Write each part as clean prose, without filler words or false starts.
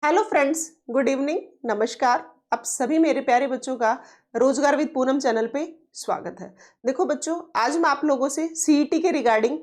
Hello friends, good evening, नमस्कार। आप सभी मेरे प्यारे बच्चों का रोजगार विद पूनम चैनल पे स्वागत है। देखो बच्चों, आज मैं आप लोगों से सीईटी के रिगार्डिंग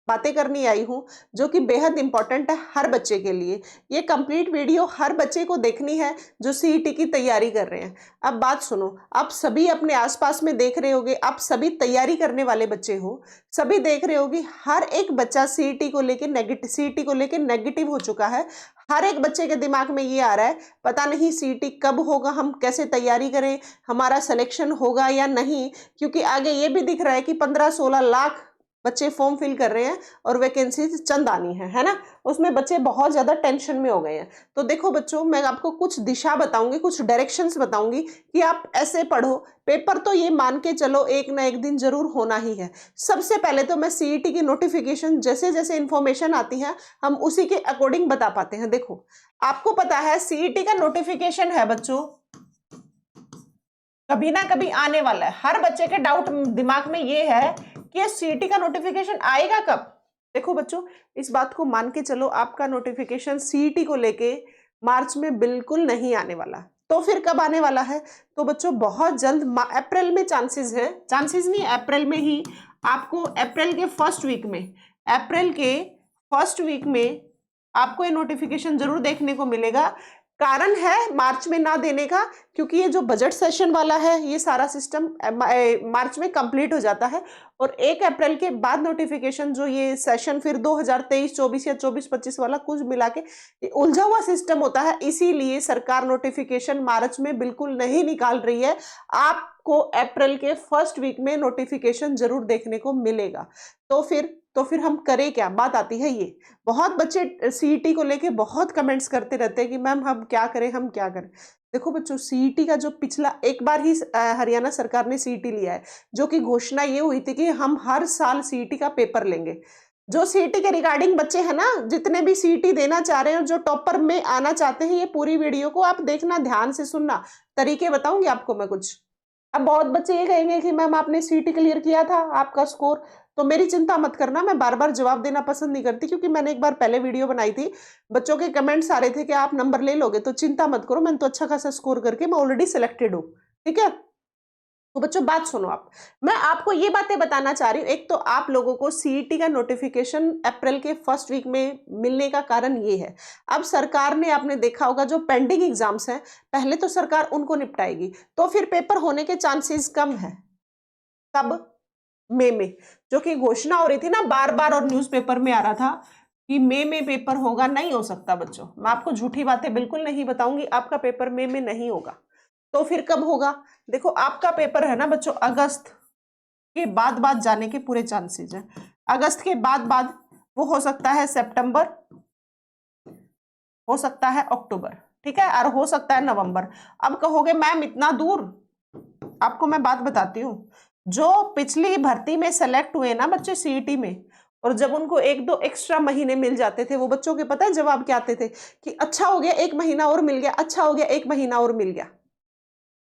बातें करनी आई हूँ, जो कि बेहद इंपॉर्टेंट है हर बच्चे के लिए। ये कंप्लीट वीडियो हर बच्चे को देखनी है जो सीईटी की तैयारी कर रहे हैं। अब बात सुनो, आप सभी अपने आसपास में देख रहे होगे, आप सभी तैयारी करने वाले बच्चे हो, सभी देख रहे होगे हर एक बच्चा सीईटी को लेकर नेगेटिव हो चुका है। हर एक बच्चे के दिमाग में ये आ रहा है, पता नहीं सीईटी कब होगा, हम कैसे तैयारी करें, हमारा सिलेक्शन होगा या नहीं। क्योंकि आगे ये भी दिख रहा है कि 15-16 लाख बच्चे फॉर्म फिल कर रहे हैं और वैकेंसी चंद आनी है ना। उसमें बच्चे बहुत ज्यादा टेंशन में हो गए हैं। तो देखो बच्चों, मैं आपको कुछ दिशा बताऊंगी, कुछ डायरेक्शंस बताऊंगी कि आप ऐसे पढ़ो। पेपर तो ये मान के चलो एक ना एक दिन जरूर होना ही है। सबसे पहले तो मैं सीईटी की नोटिफिकेशन जैसे जैसे इंफॉर्मेशन आती है हम उसी के अकॉर्डिंग बता पाते हैं। देखो, आपको पता है सीईटी का नोटिफिकेशन है बच्चों, कभी ना कभी आने वाला है। हर बच्चे के डाउट दिमाग में ये है कि सीईटी का नोटिफिकेशन आएगा कब। देखो बच्चों, इस बात को मान के चलो, आपका नोटिफिकेशन सीईटी को लेके मार्च में बिल्कुल नहीं आने वाला। तो फिर कब आने वाला है? तो बच्चों बहुत जल्द अप्रैल में चांसेस है, चांसेस नहीं, अप्रैल में ही आपको, अप्रैल के फर्स्ट वीक में आपको ये नोटिफिकेशन जरूर देखने को मिलेगा। कारण है मार्च में ना देने का, क्योंकि ये जो बजट सेशन वाला है ये सारा सिस्टम मार्च में कंप्लीट हो जाता है और 1 अप्रैल के बाद नोटिफिकेशन, जो ये सेशन फिर 2023-24 या 24-25 वाला कुछ मिला के उलझा हुआ सिस्टम होता है। इसीलिए सरकार नोटिफिकेशन मार्च में बिल्कुल नहीं निकाल रही है। आपको अप्रैल के फर्स्ट वीक में नोटिफिकेशन जरूर देखने को मिलेगा। तो फिर हम करें क्या? बात आती है ये। बहुत बच्चे सीईटी को लेके बहुत कमेंट्स करते रहते हैं कि मैम हम क्या करें, हम क्या करें। देखो बच्चों, सीईटी का जो पिछला एक बार ही हरियाणा सरकार ने सीईटी लिया है, जो कि घोषणा ये हुई थी कि हम हर साल सीईटी का पेपर लेंगे। जो सीईटी के रिगार्डिंग बच्चे हैं ना, जितने भी सीईटी देना चाह रहे हैं, जो टॉपर में आना चाहते हैं, ये पूरी वीडियो को आप देखना, ध्यान से सुनना। तरीके बताऊंगी आपको मैं कुछ। अब बहुत बच्चे ये कहेंगे कि मैम आपने सीईटी क्लियर किया था, आपका स्कोर। तो मेरी चिंता मत करना, मैं बार बार जवाब देना पसंद नहीं करती, क्योंकि मैंने एक बार पहले वीडियो बनाई थी, बच्चों के कमेंट्स आ रहे थे कि आप नंबर ले लोगे। तो चिंता मत करो, मैंने तो अच्छा खासा स्कोर करके मैं ऑलरेडी सिलेक्टेड हूँ। ठीक है, तो बच्चों बात सुनो आप, मैं आपको ये बातें बताना चाह रही हूँ। एक तो आप लोगों को सीईटी का नोटिफिकेशन अप्रैल के फर्स्ट वीक में मिलने का कारण ये है, अब सरकार ने, आपने देखा होगा, जो पेंडिंग एग्जाम्स हैं पहले तो सरकार उनको निपटाएगी, तो फिर पेपर होने के चांसेस कम है। कब? मई में, जो कि घोषणा हो रही थी ना बार बार और न्यूज़पेपर में आ रहा था कि मई में पेपर होगा। नहीं हो सकता बच्चों, मैं आपको झूठी बातें बिल्कुल नहीं बताऊंगी, आपका पेपर मई में नहीं होगा। तो फिर कब होगा? देखो, आपका पेपर है ना बच्चों, अगस्त के बाद जाने के पूरे चांसेस हैं। अगस्त के बाद वो हो सकता है सितंबर, हो सकता है अक्टूबर, ठीक है, और हो सकता है नवंबर। अब कहोगे मैम इतना दूर, आपको मैं बात बताती हूँ। जो पिछली भर्ती में सेलेक्ट हुए ना बच्चे सीईटी में, और जब उनको 1-2 एक्स्ट्रा महीने मिल जाते थे, वो बच्चों के पता है जवाब क्या आते थे? कि अच्छा हो गया 1 महीना और मिल गया, अच्छा हो गया 1 महीना और मिल गया।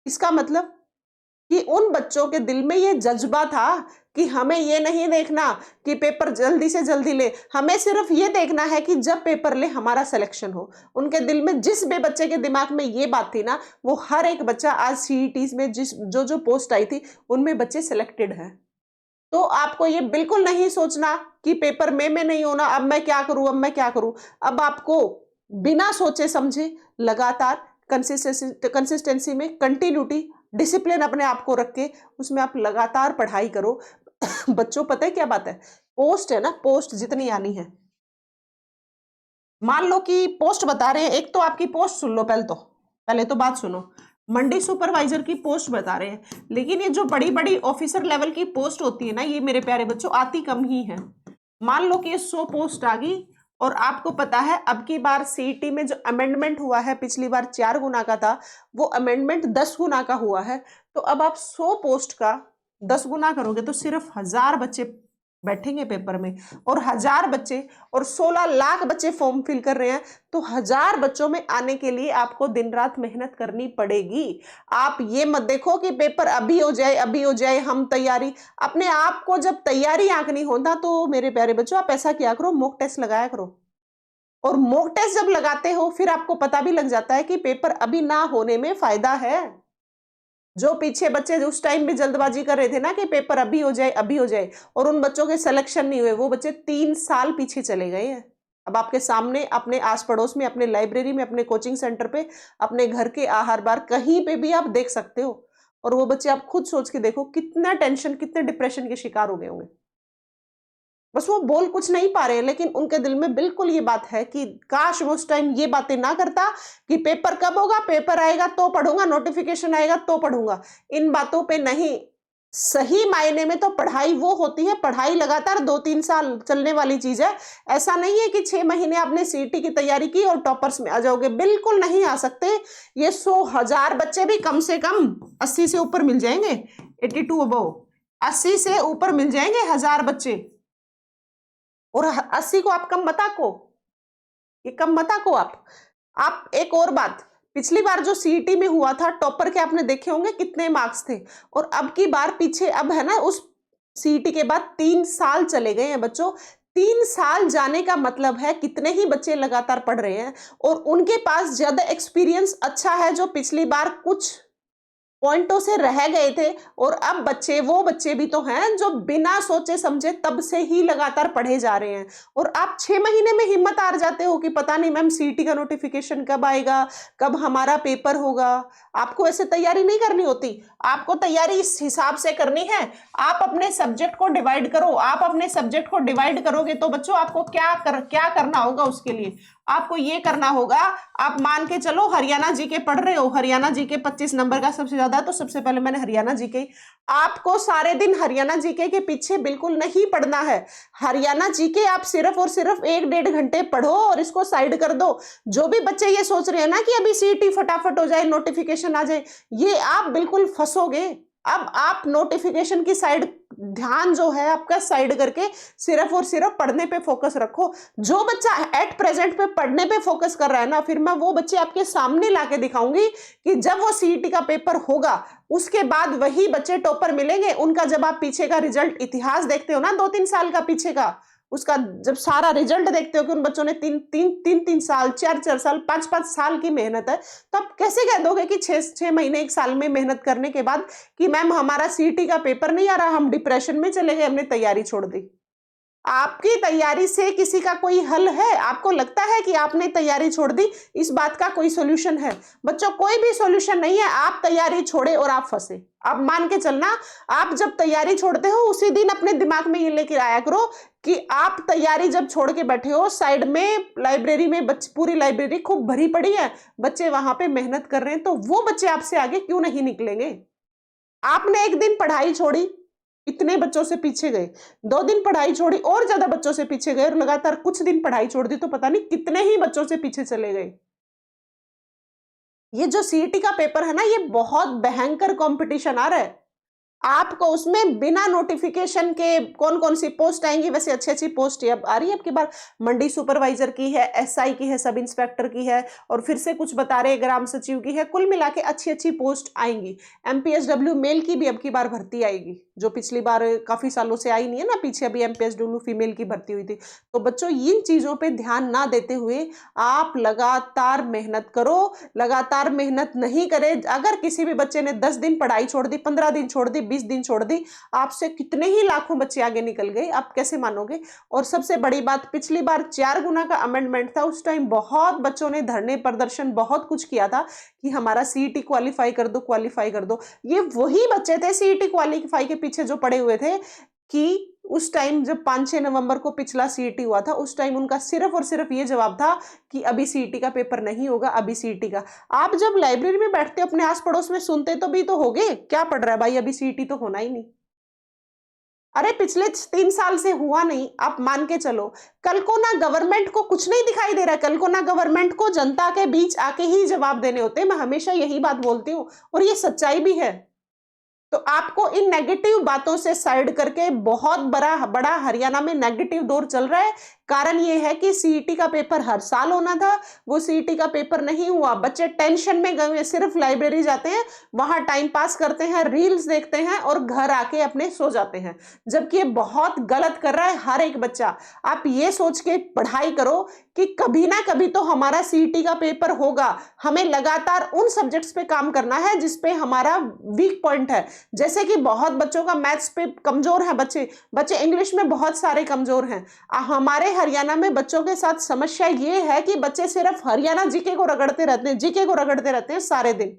इसका मतलब कि उन बच्चों के दिल में ये जज्बा था कि हमें ये नहीं देखना कि पेपर जल्दी से जल्दी ले, हमें सिर्फ ये देखना है कि जब पेपर ले हमारा सिलेक्शन हो। उनके दिल में, जिस भी बच्चे के दिमाग में ये बात थी ना, वो हर एक बच्चा आज सीईटी में जो जो पोस्ट आई थी उनमें बच्चे सिलेक्टेड हैं। तो आपको ये बिल्कुल नहीं सोचना कि पेपर में नहीं होना, अब मैं क्या करूं, अब मैं क्या करूं। अब आपको बिना सोचे समझे लगातार कंसिस्टेंसी में, कंटिन्यूटी, डिसिप्लिन अपने आप को रख के उसमें आप लगातार पढ़ाई करो। बच्चों पता है क्या बात है, पोस्ट है ना, पोस्ट जितनी आनी है, मान लो कि पोस्ट बता रहे हैं, एक तो आपकी पोस्ट सुन लो, पहले तो बात सुनो। मंडी सुपरवाइजर की पोस्ट बता रहे हैं, लेकिन ये जो बड़ी बड़ी ऑफिसर लेवल की पोस्ट होती है ना, ये मेरे प्यारे बच्चों आती कम ही है। मान लो कि ये 100 पोस्ट आ गई, और आपको पता है अब की बार सीईटी में जो अमेंडमेंट हुआ है, पिछली बार 4 गुना का था, वो अमेंडमेंट 10 गुना का हुआ है। तो अब आप 100 पोस्ट का 10 गुना करोगे तो सिर्फ 1000 बच्चे बैठेंगे पेपर में, और 1000 बच्चे और 16 लाख बच्चे फॉर्म फिल कर रहे हैं। तो 1000 बच्चों में आने के लिए आपको दिन रात मेहनत करनी पड़ेगी। आप ये मत देखो कि पेपर अभी हो जाए, अभी हो जाए, हम तैयारी, अपने आप को जब तैयारी आंकनी होता, तो मेरे प्यारे बच्चों आप ऐसा किया करो, मॉक टेस्ट लगाया करो। और मॉक टेस्ट जब लगाते हो फिर आपको पता भी लग जाता है कि पेपर अभी ना होने में फायदा है। जो पीछे बच्चे उस टाइम भी जल्दबाजी कर रहे थे ना कि पेपर अभी हो जाए अभी हो जाए, और उन बच्चों के सिलेक्शन नहीं हुए, वो बच्चे 3 साल पीछे चले गए हैं। अब आपके सामने, अपने आस पड़ोस में, अपने लाइब्रेरी में, अपने कोचिंग सेंटर पे, अपने घर के आहार बार कहीं पे भी आप देख सकते हो। और वो बच्चे, आप खुद सोच के देखो कितना टेंशन, कितने डिप्रेशन के शिकार हो गए होंगे। बस वो बोल कुछ नहीं पा रहे हैं, लेकिन उनके दिल में बिल्कुल ये बात है कि काश वो उस टाइम ये बातें ना करता कि पेपर कब होगा, पेपर आएगा तो पढ़ूंगा, नोटिफिकेशन आएगा तो पढ़ूंगा। इन बातों पे नहीं, सही मायने में तो पढ़ाई वो होती है, पढ़ाई लगातार 2-3 साल चलने वाली चीज है। ऐसा नहीं है कि 6 महीने आपने सीईटी की तैयारी की और टॉपर्स में आ जाओगे, बिल्कुल नहीं आ सकते। ये 100,000 बच्चे भी कम से कम 80 से ऊपर मिल जाएंगे, 82 अबव, 80 से ऊपर मिल जाएंगे 1000 बच्चे। और 80 को आप कम मत आको, ये कम मत आको आप एक और बात, पिछली बार जो सीईटी में हुआ था टॉपर के आपने देखे होंगे कितने मार्क्स थे, और अब की बार पीछे, अब है ना, उस सीईटी के बाद 3 साल चले गए हैं बच्चों। 3 साल जाने का मतलब है कितने ही बच्चे लगातार पढ़ रहे हैं और उनके पास ज्यादा एक्सपीरियंस अच्छा है, जो पिछली बार कुछ पॉइंटों से रह गए थे। और अब बच्चे, वो बच्चे भी तो हैं जो बिना सोचे समझे तब से ही लगातार पढ़े जा रहे हैं। और आप 6 महीने में हिम्मत हार जाते हो कि पता नहीं मैम सीईटी का नोटिफिकेशन कब आएगा, कब हमारा पेपर होगा। आपको ऐसे तैयारी नहीं करनी होती, आपको तैयारी इस हिसाब से करनी है। आप अपने सब्जेक्ट को डिवाइड करो, आप अपने सब्जेक्ट को डिवाइड करोगे तो बच्चों आपको क्या करना होगा, उसके लिए आपको ये करना होगा। आप मान के चलो हरियाणा जीके पढ़ रहे हो, हरियाणा जीके 25 नंबर का सबसे ज्यादा, तो सबसे पहले मैंने हरियाणा जीके, आपको सारे दिन हरियाणा जीके के पीछे बिल्कुल नहीं पढ़ना है। हरियाणा जीके आप सिर्फ और सिर्फ 1-1.5 घंटे पढ़ो और इसको साइड कर दो। जो भी बच्चे ये सोच रहे हैं ना कि अभी सीईटी फटाफट हो जाए, नोटिफिकेशन आ जाए, ये आप बिल्कुल फंसोगे। अब आप नोटिफिकेशन की साइड, ध्यान जो है आपका साइड करके सिर्फ और सिर्फ पढ़ने पे फोकस रखो। जो बच्चा एट प्रेजेंट पे पढ़ने पे फोकस कर रहा है ना, फिर मैं वो बच्चे आपके सामने लाके दिखाऊंगी कि जब वो सीईटी का पेपर होगा उसके बाद वही बच्चे टॉपर मिलेंगे। उनका जब आप पीछे का रिजल्ट, इतिहास देखते हो ना 2-3 साल का पीछे का, उसका जब सारा रिजल्ट देखते हो कि उन बच्चों ने 3-3 साल, 4-4 साल, 5-5 साल की मेहनत है, तो आप कैसे कह दोगे कि 6 महीने 1 साल में मेहनत करने के बाद कि मैम हमारा सीईटी का पेपर नहीं आ रहा, हम डिप्रेशन में चले गए, हमने तैयारी छोड़ दी। आपकी तैयारी से किसी का कोई हल है? आपको लगता है कि आपने तैयारी छोड़ दी, इस बात का कोई सॉल्यूशन है? बच्चों कोई भी सॉल्यूशन नहीं है। आप तैयारी छोड़े और आप फंसे। आप मान के चलना, आप जब तैयारी छोड़ते हो उसी दिन अपने दिमाग में ये लेकर आया करो कि आप तैयारी जब छोड़ के बैठे हो, साइड में लाइब्रेरी में पूरी लाइब्रेरी खूब भरी पड़ी है, बच्चे वहां पे मेहनत कर रहे हैं, तो वो बच्चे आपसे आगे क्यों नहीं निकलेंगे? आपने एक दिन पढ़ाई छोड़ी, इतने बच्चों से पीछे गए, 2 दिन पढ़ाई छोड़ी और ज्यादा बच्चों से पीछे गए, और लगातार कुछ दिन पढ़ाई छोड़ दी तो पता नहीं कितने ही बच्चों से पीछे चले गए। ये जो सीईटी का पेपर है ना, ये बहुत भयंकर कंपटीशन आ रहा है। आपको उसमें बिना नोटिफिकेशन के कौन कौन सी पोस्ट आएंगी, वैसे अच्छी अच्छी पोस्ट अब आ रही है। आपकी बार मंडी सुपरवाइजर की है, एसआई की है, सब इंस्पेक्टर की है, और फिर से कुछ बता रहे ग्राम सचिव की है। कुल मिला के अच्छी अच्छी पोस्ट आएंगी। एमपीएसडब्ल्यू मेल की भी अब की बार भर्ती आएगी, जो पिछली बार काफी सालों से आई नहीं है ना, पीछे अभी एमपीएसडब्ल्यू फीमेल की भर्ती हुई थी। तो बच्चों इन चीजों पे ध्यान ना देते हुए आप लगातार मेहनत करो। लगातार मेहनत नहीं करे, अगर किसी भी बच्चे ने 10 दिन पढ़ाई छोड़ दी, 15 दिन छोड़ दी, 20 दिन छोड़ दी, आपसे कितने ही लाखों बच्चे आगे निकल गए, आप कैसे मानोगे? और सबसे बड़ी बात, पिछली बार 4 गुना का अमेंडमेंट था, उस टाइम बहुत बच्चों ने धरने प्रदर्शन बहुत कुछ किया था कि हमारा सीईटी क्वालिफाई कर दो, क्वालिफाई कर दो। ये वही बच्चे थे सीईटी क्वालिफाई के पीछे जो पड़े हुए थे कि उस टाइम जब 5-6 नवंबर को पिछला सीईटी हुआ था, उस टाइम उनका सिर्फ और सिर्फ ये जवाब था कि अभी सीईटी का पेपर नहीं होगा, अभी सीईटी का। आप जब लाइब्रेरी में बैठते हो, अपने आस पड़ोस में सुनते तो भी तो होगे, क्या पढ़ रहा है भाई, अभी सीईटी तो होना ही नहीं। अरे पिछले 3 साल से हुआ नहीं, आप मान के चलो। कल को ना गवर्नमेंट को कुछ नहीं दिखाई दे रहा है, कल को ना गवर्नमेंट को जनता के बीच आके ही जवाब देने होते हैं। मैं हमेशा यही बात बोलती हूँ और ये सच्चाई भी है। तो आपको इन नेगेटिव बातों से साइड करके, बहुत बड़ा हरियाणा में नेगेटिव दौर चल रहा है, कारण ये है कि सीईटी का पेपर हर साल होना था, वो सीईटी का पेपर नहीं हुआ, बच्चे टेंशन में गए हुए सिर्फ लाइब्रेरी जाते हैं, वहां टाइम पास करते हैं, रील्स देखते हैं और घर आके अपने सो जाते हैं, जबकि ये बहुत गलत कर रहा है हर एक बच्चा। आप ये सोच के पढ़ाई करो कि कभी ना कभी तो हमारा सीईटी का पेपर होगा, हमें लगातार उन सब्जेक्ट्स पे काम करना है जिसपे हमारा वीक पॉइंट है। जैसे कि बहुत बच्चों का मैथ्स पे कमजोर है, बच्चे इंग्लिश में बहुत सारे कमजोर हैं। हमारे हरियाणा में बच्चों के साथ समस्या ये है कि बच्चे सिर्फ हरियाणा जीके को रगड़ते रहते हैं, जीके को रगड़ते रहते हैं सारे दिन,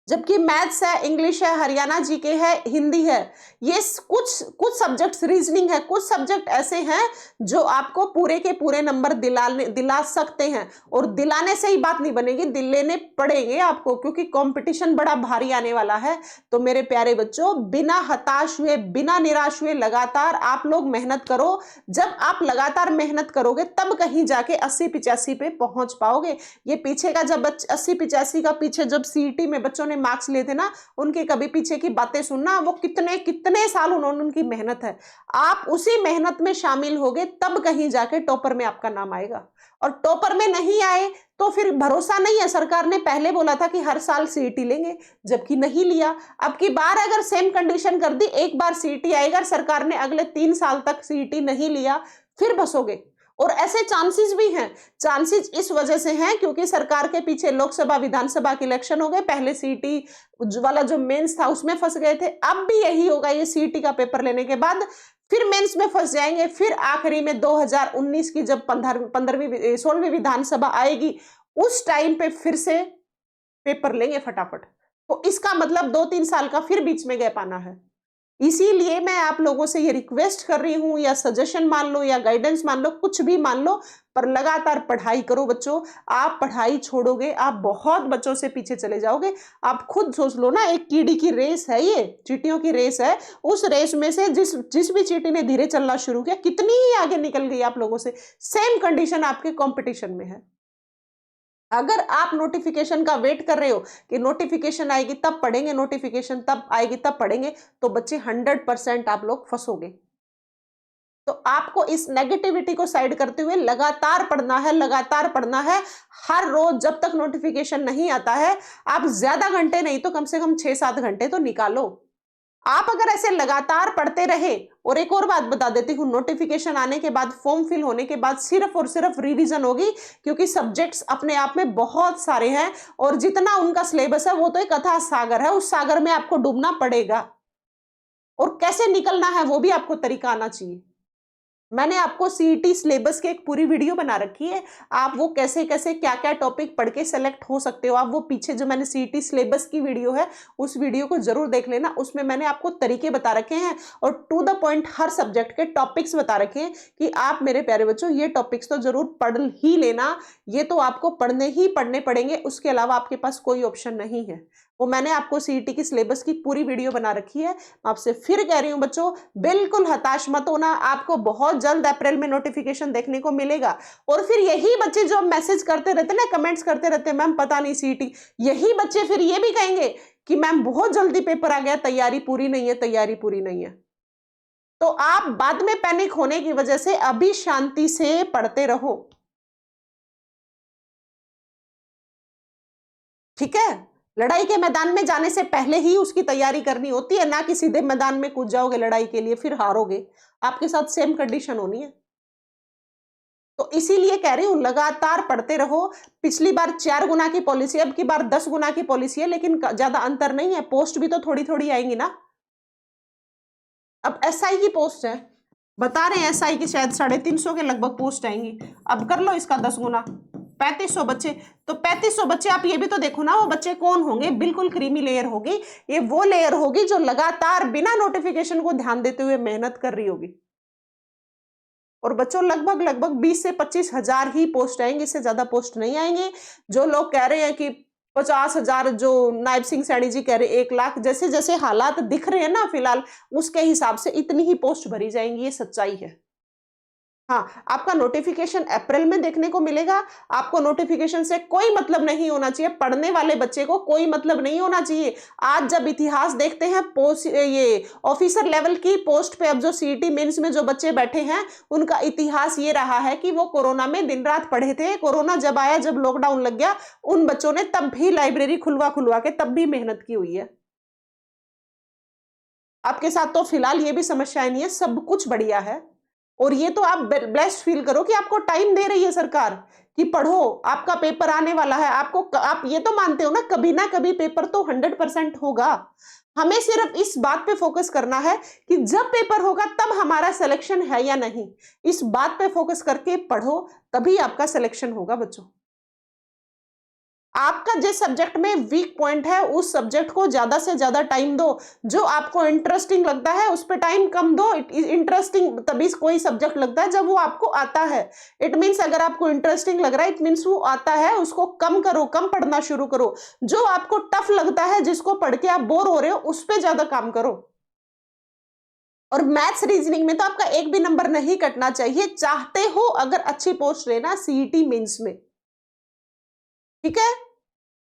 जबकि मैथ्स है, इंग्लिश है, हरियाणा जीके है, हिंदी है, ये कुछ सब्जेक्ट्स, रीजनिंग है, कुछ सब्जेक्ट ऐसे हैं जो आपको पूरे के पूरे नंबर दिला सकते हैं। और दिलाने से ही बात नहीं बनेगी, दिलाने पड़ेंगे आपको, क्योंकि कंपटीशन बड़ा भारी आने वाला है। तो मेरे प्यारे बच्चों, बिना हताश हुए, बिना निराश हुए लगातार आप लोग मेहनत करो। जब आप लगातार मेहनत करोगे तब कहीं जाके 80-85 पे पहुंच पाओगे। ये पीछे का जब 80-85 का पीछे जब सीईटी में बच्चों ने मार्क्स लिए थे ना, उनके कभी पीछे की बातें सुनना, वो कितने कितने साल उन्होंने, उनकी मेहनत है, आप उसी मेहनत में शामिल होगे तब कहीं जाके टॉपर में आपका नाम आएगा। और टॉपर में नहीं आए तो फिर भरोसा नहीं है। सरकार ने पहले बोला था कि हर साल सीईटी लेंगे, जबकि नहीं लिया। अब की बार अगर सेम कंडीशन कर दी, एक बार सीईटी आएगा, सरकार ने अगले 3 साल तक सीईटी नहीं लिया, फिर बसोगे। और ऐसे चांसेस भी हैं। चांसेस इस वजह से हैं क्योंकि सरकार के पीछे लोकसभा विधानसभा के इलेक्शन हो गए, पहले सीईटी वाला जो मेंस था उसमें फंस गए थे, अब भी यही होगा। ये सीईटी का पेपर लेने के बाद फिर मेंस में फंस जाएंगे, फिर आखिरी में 2019 की जब 16वीं विधानसभा आएगी, उस टाइम पे फिर से पेपर लेंगे फटाफट। तो इसका मतलब 2-3 साल का फिर बीच में गैप आना है। इसीलिए मैं आप लोगों से ये रिक्वेस्ट कर रही हूं, या सजेशन मान लो या गाइडेंस मान लो, कुछ भी मान लो, पर लगातार पढ़ाई करो बच्चों। आप पढ़ाई छोड़ोगे, आप बहुत बच्चों से पीछे चले जाओगे। आप खुद सोच लो ना, एक कीड़ी की रेस है, ये चींटियों की रेस है। उस रेस में से जिस भी चींटी ने धीरे चलना शुरू किया, कितनी ही आगे निकल गई आप लोगों से। सेम कंडीशन आपके कंपटीशन में है। अगर आप नोटिफिकेशन का वेट कर रहे हो कि नोटिफिकेशन आएगी तब पढ़ेंगे, नोटिफिकेशन तब आएगी तब पढ़ेंगे, तो बच्चे 100% आप लोग फंसोगे। तो आपको इस नेगेटिविटी को साइड करते हुए लगातार पढ़ना है, लगातार पढ़ना है। हर रोज जब तक नोटिफिकेशन नहीं आता है, आप ज्यादा घंटे नहीं तो कम से कम 6-7 घंटे तो निकालो। आप अगर ऐसे लगातार पढ़ते रहे, और एक और बात बता देती हूँ, नोटिफिकेशन आने के बाद, फॉर्म फिल होने के बाद सिर्फ और सिर्फ रिवीजन होगी, क्योंकि सब्जेक्ट्स अपने आप में बहुत सारे हैं और जितना उनका सिलेबस है वो तो एक अथाह सागर है, उस सागर में आपको डूबना पड़ेगा। और कैसे निकलना है वो भी आपको तरीका आना चाहिए। मैंने आपको सीईटी सिलेबस की एक पूरी वीडियो बना रखी है, आप वो कैसे कैसे क्या क्या टॉपिक पढ़ के सेलेक्ट हो सकते हो, आप वो पीछे जो मैंने सीईटी सिलेबस की वीडियो है उस वीडियो को जरूर देख लेना। उसमें मैंने आपको तरीके बता रखे हैं और टू द पॉइंट हर सब्जेक्ट के टॉपिक्स बता रखे हैं कि आप मेरे प्यारे बच्चों ये टॉपिक्स तो जरूर पढ़ ही लेना। ये तो आपको पढ़ने ही पढ़ने पड़ेंगे, उसके अलावा आपके पास कोई ऑप्शन नहीं है। वो मैंने आपको सीईटी की सिलेबस की पूरी वीडियो बना रखी है। आपसे फिर कह रही हूं बच्चों, बिल्कुल हताश मत होना, आपको बहुत जल्द अप्रैल में नोटिफिकेशन देखने को मिलेगा। और फिर यही बच्चे जो मैसेज करते रहते ना, कमेंट्स करते रहते, मैम पता नहीं सीईटी, यही बच्चे फिर ये भी कहेंगे कि मैम बहुत जल्दी पेपर आ गया, तैयारी पूरी नहीं है, तैयारी पूरी नहीं है। तो आप बाद में पैनिक होने की वजह से अभी शांति से पढ़ते रहो, ठीक है। लड़ाई के मैदान में जाने से पहले ही उसकी तैयारी करनी होती है, ना कि सीधे मैदान में कूद जाओगे लड़ाई के लिए फिर हारोगे। आपके साथ सेम कंडीशन होनी है। तो इसीलिए कह रही हूं लगातार पढ़ते रहो। पिछली बार 4 गुना की पॉलिसी, अब की बार 10 गुना की पॉलिसी है, लेकिन ज्यादा अंतर नहीं है, पोस्ट भी तो थोड़ी थोड़ी आएंगी ना। अब एसआई की पोस्ट है, बता रहे हैं एसआई की शायद 350 के लगभग पोस्ट आएंगी। अब कर लो इसका 10 गुना, 3500 बच्चे। तो 3500 बच्चे, आप ये भी तो देखो ना, वो बच्चे कौन होंगे, बिल्कुल क्रीमी लेयर होगी। ये वो लेयर होगी जो लगातार बिना नोटिफिकेशन को ध्यान देते हुए मेहनत कर रही होगी। और बच्चों लगभग 20 से 25 हजार ही पोस्ट आएंगे, इससे ज्यादा पोस्ट नहीं आएंगे। जो लोग कह रहे हैं कि 50,000, जो नायब सिंह सैनी जी कह रहे 1 लाख, जैसे जैसे हालात दिख रहे हैं ना फिलहाल, उसके हिसाब से इतनी ही पोस्ट भरी जाएंगी, ये सच्चाई है। हाँ, आपका नोटिफिकेशन अप्रैल में देखने को मिलेगा। आपको नोटिफिकेशन से कोई मतलब नहीं होना चाहिए, पढ़ने वाले बच्चे को कोई मतलब नहीं होना चाहिए। आज जब इतिहास देखते हैं, पोस्ट ये ऑफिसर लेवल की पोस्ट पे अब जो सीईटी मेंस में जो बच्चे बैठे हैं, उनका इतिहास ये रहा है कि वो कोरोना में दिन रात पढ़े थे। कोरोना जब आया, जब लॉकडाउन लग गया, उन बच्चों ने तब भी लाइब्रेरी खुलवा खुलवा के तब भी मेहनत की हुई है। आपके साथ तो फिलहाल ये भी समस्याएं नहीं है, सब कुछ बढ़िया है। और ये तो आप ब्लेस्ड फील करो कि आपको टाइम दे रही है सरकार कि पढ़ो, आपका पेपर आने वाला है। आप ये तो मानते हो ना कभी पेपर तो 100% होगा। हमें सिर्फ इस बात पे फोकस करना है कि जब पेपर होगा तब हमारा सिलेक्शन है या नहीं। इस बात पे फोकस करके पढ़ो, तभी आपका सिलेक्शन होगा बच्चों। आपका जिस सब्जेक्ट में वीक पॉइंट है, उस सब्जेक्ट को ज्यादा से ज्यादा टाइम दो। जो आपको इंटरेस्टिंग लगता है उस पर टाइम कम दो। इंटरेस्टिंग तभी कोई सब्जेक्ट लगता है जब वो आपको आता है। इट मीन्स अगर आपको इंटरेस्टिंग लग रहा है, इट मीन्स वो आता है, उसको कम करो, कम पढ़ना शुरू करो। जो आपको टफ लगता है, जिसको पढ़ के आप बोर हो रहे हो, उस पर ज्यादा काम करो। और मैथ्स रीजनिंग में तो आपका एक भी नंबर नहीं कटना चाहिए, चाहते हो अगर अच्छी पोस्ट लेना सीईटी मेंस में। ठीक है,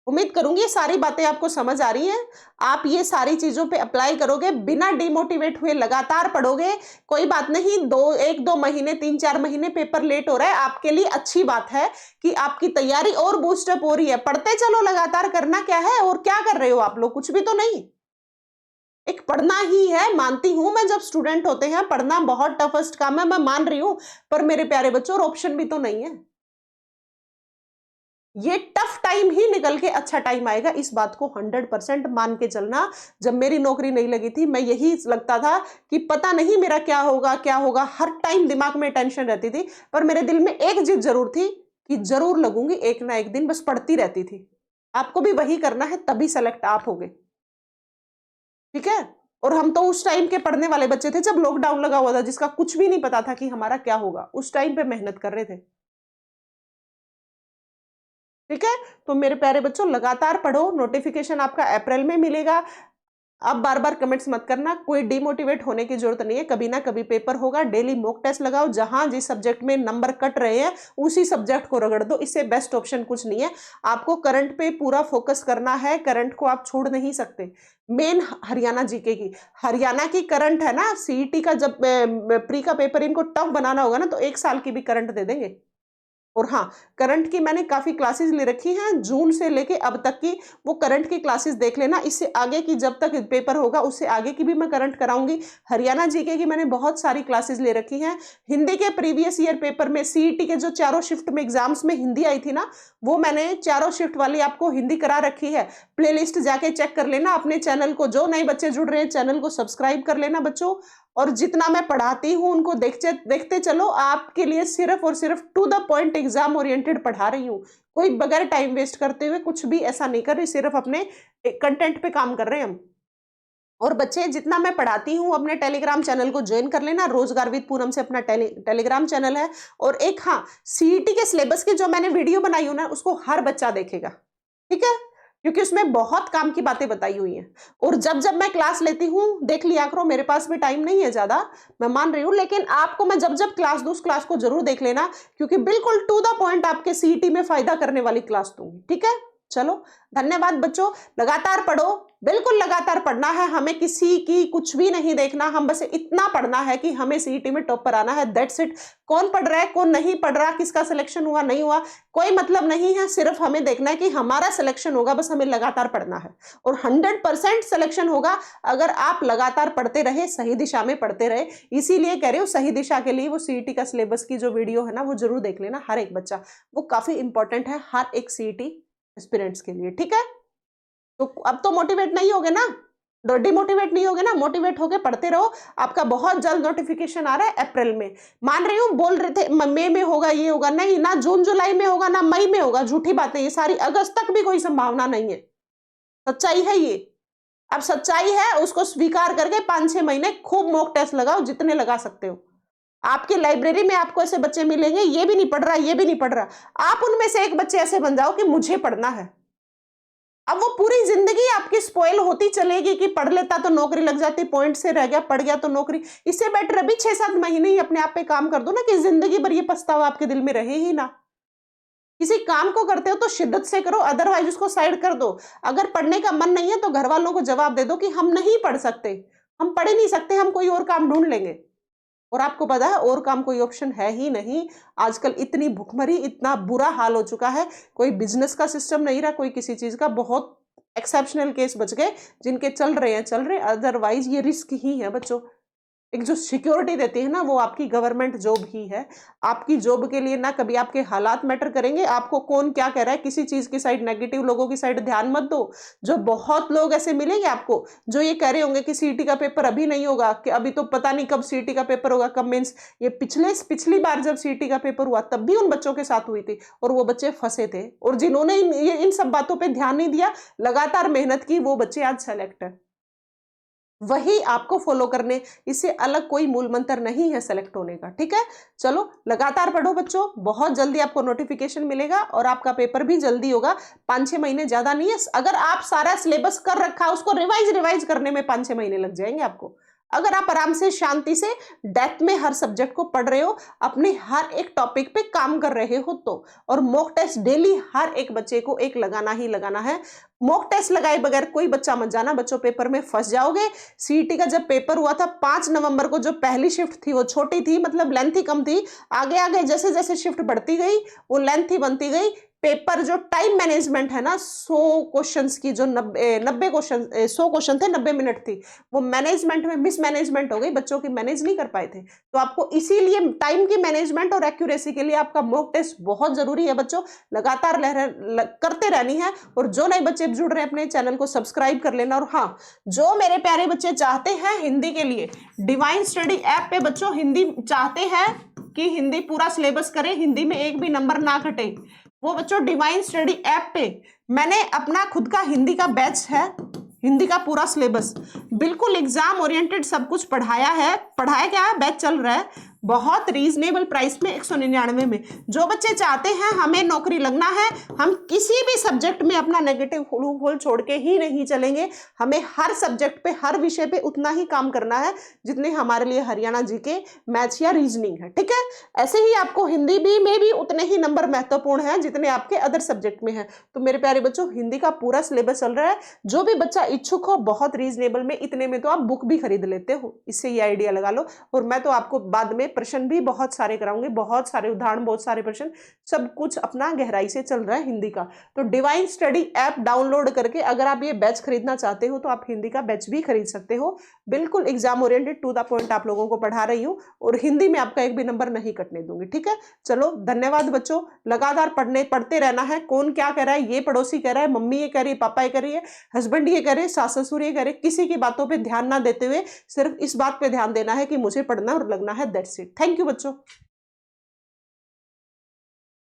उम्मीद करूंगी ये सारी बातें आपको समझ आ रही हैं। आप ये सारी चीजों पे अप्लाई करोगे, बिना डिमोटिवेट हुए लगातार पढ़ोगे। कोई बात नहीं, 1-2 महीने 3-4 महीने पेपर लेट हो रहा है, आपके लिए अच्छी बात है कि आपकी तैयारी और बूस्टअप हो रही है। पढ़ते चलो, लगातार करना क्या है, और क्या कर रहे हो आप लोग, कुछ भी तो नहीं। एक पढ़ना ही है, मानती हूं मैं, जब स्टूडेंट होते हैं पढ़ना बहुत टफेस्ट काम है, मैं मान रही हूं। पर मेरे प्यारे बच्चों, और ऑप्शन भी तो नहीं है। ये टफ टाइम ही निकल के अच्छा टाइम आएगा, इस बात को 100% मान के चलना। जब मेरी नौकरी नहीं लगी थी, मैं यही लगता था कि पता नहीं मेरा क्या होगा क्या होगा, हर टाइम दिमाग में टेंशन रहती थी। पर मेरे दिल में एक जिद जरूर थी कि जरूर लगूंगी एक ना एक दिन, बस पढ़ती रहती थी। आपको भी वही करना है, तभी सेलेक्ट आप होगे। ठीक है। और हम तो उस टाइम के पढ़ने वाले बच्चे थे जब लॉकडाउन लगा हुआ था, जिसका कुछ भी नहीं पता था कि हमारा क्या होगा, उस टाइम पे मेहनत कर रहे थे। ठीक है, तो मेरे प्यारे बच्चों, लगातार पढ़ो, नोटिफिकेशन आपका अप्रैल में मिलेगा। अब बार बार कमेंट्स मत करना, कोई डिमोटिवेट होने की जरूरत नहीं है, कभी ना कभी पेपर होगा। डेली मॉक टेस्ट लगाओ, जहां जिस सब्जेक्ट में नंबर कट रहे हैं उसी सब्जेक्ट को रगड़ दो, इससे बेस्ट ऑप्शन कुछ नहीं है। आपको करंट पे पूरा फोकस करना है, करंट को आप छोड़ नहीं सकते। मेन हरियाणा जीके की, हरियाणा की करंट है ना, सीईटी का जब प्री का पेपर इनको टफ बनाना होगा ना, तो 1 साल की भी करंट दे देंगे। और हाँ, करंट की मैंने काफी क्लासेस ले रखी हैं, जून से लेके अब तक की। वो करंट की क्लासेस देख लेना, इससे आगे की जब तक पेपर होगा उससे आगे की भी मैं करंट कराऊंगी। हरियाणा जीके की मैंने बहुत सारी क्लासेस ले रखी हैं। हिंदी के प्रीवियस ईयर पेपर में सीईटी के जो चारों शिफ्ट में एग्जाम्स में हिंदी आई थी ना, वो मैंने चारों शिफ्ट वाली आपको हिंदी करा रखी है। प्लेलिस्ट जाके चेक कर लेना अपने चैनल को। जो नए बच्चे जुड़ रहे हैं, चैनल को सब्सक्राइब कर लेना बच्चों। और जितना मैं पढ़ाती हूं उनको देखते चलो। आपके लिए सिर्फ और सिर्फ to the point exam oriented पढ़ा रही हूं, कोई बगैर टाइम वेस्ट करते हुए कुछ भी ऐसा नहीं कर रही, सिर्फ अपने कंटेंट पे काम कर रहे हैं हम। और बच्चे, जितना मैं पढ़ाती हूँ, अपने टेलीग्राम चैनल को ज्वाइन कर लेना। रोजगार विद पूनम से अपना टेलीग्राम चैनल है। और एक हाँ, सीईटी के सिलेबस की जो मैंने वीडियो बनाई हूं ना, उसको हर बच्चा देखेगा। ठीक है, क्योंकि उसमें बहुत काम की बातें बताई हुई हैं। और जब जब मैं क्लास लेती हूँ, देख लिया करो, मेरे पास भी टाइम नहीं है ज्यादा, मैं मान रही हूँ, लेकिन आपको मैं जब जब क्लास दूं, उस क्लास को जरूर देख लेना, क्योंकि बिल्कुल टू द पॉइंट आपके सीईटी में फायदा करने वाली क्लास दूंगी। ठीक है, चलो, धन्यवाद बच्चों। लगातार पढ़ो, बिल्कुल लगातार पढ़ना है, हमें किसी की कुछ भी नहीं देखना। हम बस इतना पढ़ना है कि हमें सीईटी में टॉप पर आना है, दैट्स इट। कौन पढ़ रहा है, कौन नहीं पढ़ रहा, किसका सिलेक्शन हुआ नहीं हुआ, कोई मतलब नहीं है। सिर्फ हमें देखना है कि हमारा सिलेक्शन होगा, बस हमें लगातार पढ़ना है। और 100% सिलेक्शन होगा अगर आप लगातार पढ़ते रहे, सही दिशा में पढ़ते रहे। इसीलिए कह रही हूँ, सही दिशा के लिए वो सीईटी का सिलेबस की जो वीडियो है ना, वो जरूर देख लेना, हर एक बच्चा। वो काफी इंपॉर्टेंट है हर एक सीईटी एस्पिरेंट्स के लिए। ठीक है, तो अब तो मोटिवेट नहीं होगे ना, डिमोटिवेट नहीं होगे ना, मोटिवेट होके पढ़ते रहो। आपका बहुत जल्द नोटिफिकेशन आ रहा है अप्रैल में। मान रही हूँ, बोल रहे थे मई में होगा, ये होगा, नहीं, ना जून जुलाई में होगा, ना मई में होगा, झूठी बातें ये सारी। अगस्त तक भी कोई संभावना नहीं है, सच्चाई है ये। अब सच्चाई है, उसको स्वीकार करके 5-6 महीने खूब मॉक टेस्ट लगाओ, जितने लगा सकते हो। आपकी लाइब्रेरी में आपको ऐसे बच्चे मिलेंगे, ये भी नहीं पढ़ रहा, ये भी नहीं पढ़ रहा, आप उनमें से एक बच्चे ऐसे बन जाओ कि मुझे पढ़ना है। अब वो पूरी जिंदगी आपकी स्पॉइल होती चलेगी कि पढ़ लेता तो नौकरी लग जाती, पॉइंट से रह गया, पढ़ गया तो नौकरी। इससे बेटर अभी 6-7 महीने ही अपने आप पे काम कर दो ना, कि जिंदगी भर ये पछतावा आपके दिल में रहे ही ना। किसी काम को करते हो तो शिद्दत से करो, अदरवाइज उसको साइड कर दो। अगर पढ़ने का मन नहीं है तो घर वालों को जवाब दे दो कि हम नहीं पढ़ सकते, हम पढ़ ही नहीं सकते, हम कोई और काम ढूंढ लेंगे। और आपको पता है और काम कोई ऑप्शन है ही नहीं। आजकल इतनी भुखमरी, इतना बुरा हाल हो चुका है, कोई बिजनेस का सिस्टम नहीं रहा, कोई किसी चीज का। बहुत एक्सेप्शनल केस बच गए जिनके चल रहे हैं, चल रहे, अदरवाइज ये रिस्क ही है बच्चों। एक जो सिक्योरिटी देती है ना, वो आपकी गवर्नमेंट जॉब ही है। आपकी जॉब के लिए ना कभी आपके हालात मैटर करेंगे, आपको कौन क्या कह रहा है, किसी चीज की साइड, नेगेटिव लोगों की साइड ध्यान मत दो। जो बहुत लोग ऐसे मिलेंगे आपको जो ये कह रहे होंगे कि सीईटी का पेपर अभी नहीं होगा, कि अभी तो पता नहीं कब सीईटी का पेपर होगा, कब मेंस। ये पिछली बार जब सीईटी का पेपर हुआ तब भी उन बच्चों के साथ हुई थी और वो बच्चे फंसे थे। और जिन्होंने इन सब बातों पर ध्यान नहीं दिया, लगातार मेहनत की, वो बच्चे आज सेलेक्ट है। वही आपको फॉलो करने, इससे अलग कोई मूल मंत्र नहीं है सेलेक्ट होने का। ठीक है, चलो लगातार पढ़ो बच्चों, बहुत जल्दी आपको नोटिफिकेशन मिलेगा और आपका पेपर भी जल्दी होगा। 5-6 महीने ज्यादा नहीं है। अगर आप सारा सिलेबस कर रखा है, उसको रिवाइज करने में 5-6 महीने लग जाएंगे आपको। अगर आप आराम से शांति से डेप्थ में हर सब्जेक्ट को पढ़ रहे हो, अपने हर एक टॉपिक पे काम कर रहे हो तो। और मॉक टेस्ट डेली हर एक बच्चे को एक लगाना ही लगाना है। मॉक टेस्ट लगाए बगैर कोई बच्चा मत जाना बच्चों, पेपर में फंस जाओगे। सीईटी का जब पेपर हुआ था 5 नवंबर को, जो पहली शिफ्ट थी वो छोटी थी, मतलब लेंथ ही कम थी। आगे आगे जैसे जैसे शिफ्ट बढ़ती गई वो लेंथ ही बनती गई। पेपर जो टाइम मैनेजमेंट है ना, 100 क्वेश्चंस की जो 90 क्वेश्चन, 100 क्वेश्चन थे, 90 मिनट थी, वो मैनेजमेंट में मिसमैनेजमेंट हो गई, बच्चों की मैनेज नहीं कर पाए थे। तो आपको इसीलिए टाइम की मैनेजमेंट और एक्यूरेसी के लिए आपका मॉक टेस्ट बहुत जरूरी है बच्चों, लगातार करते रहनी है। और जो नए बच्चे जुड़ रहे हैं अपने चैनल को सब्सक्राइब कर लेना। और हाँ, जो मेरे प्यारे बच्चे चाहते हैं हिंदी के लिए, डिवाइन स्टडी ऐप पे बच्चों हिंदी चाहते हैं कि हिंदी पूरा सिलेबस करें, हिंदी में एक भी नंबर ना कटे, वो बच्चों डिवाइन स्टडी ऐप पे मैंने अपना खुद का हिंदी का बैच है, हिंदी का पूरा सिलेबस बिल्कुल एग्जाम ओरिएंटेड सब कुछ पढ़ाया है। पढ़ाया क्या है, बैच चल रहा है बहुत रीजनेबल प्राइस में, 199 में। जो बच्चे चाहते हैं हमें नौकरी लगना है, हम किसी भी सब्जेक्ट में अपना नेगेटिव होल छोड़ के ही नहीं चलेंगे। हमें हर सब्जेक्ट पे, हर विषय पे उतना ही काम करना है जितने हमारे लिए हरियाणा जीके, मैथ्स या रीजनिंग है। ठीक है, ऐसे ही आपको हिंदी भी में भी उतने ही नंबर महत्वपूर्ण है जितने आपके अदर सब्जेक्ट में है। तो मेरे प्यारे बच्चों, हिंदी का पूरा सिलेबस चल रहा है। जो भी बच्चा इच्छुक हो, बहुत रीजनेबल में, इतने में तो आप बुक भी खरीद लेते हो, इससे ये आइडिया लगा लो। और मैं तो आपको बाद में प्रश्न भी बहुत सारे कराऊंगी, बहुत सारे उदाहरण, बहुत सारे प्रश्न, सब कुछ अपना गहराई से चल रहा है हिंदी का। तो डिवाइन स्टडी ऐप डाउनलोड करके अगर आप ये बैच खरीदना चाहते हो तो आप हिंदी का बैच भी खरीद सकते हो। बिल्कुल exam oriented to the point आप लोगों को पढ़ा रही हूँ और हिंदी में आपका एक भी नंबर नहीं कटने दूंगी। ठीक है, चलो धन्यवाद बच्चों, लगातार पढ़ते रहना है। कौन क्या कह रहा है, ये पड़ोसी कह रहा है, मम्मी ये कह रही है, पापा ये कह रही है, हस्बैंड ये कह रहे हैं, सास ससुर ये कह रहे हैं, किसी की बातों पर ध्यान ना देते हुए सिर्फ इस बात पे ध्यान देना है कि मुझे पढ़ना और लगना है। That's it. थैंक यू बच्चों।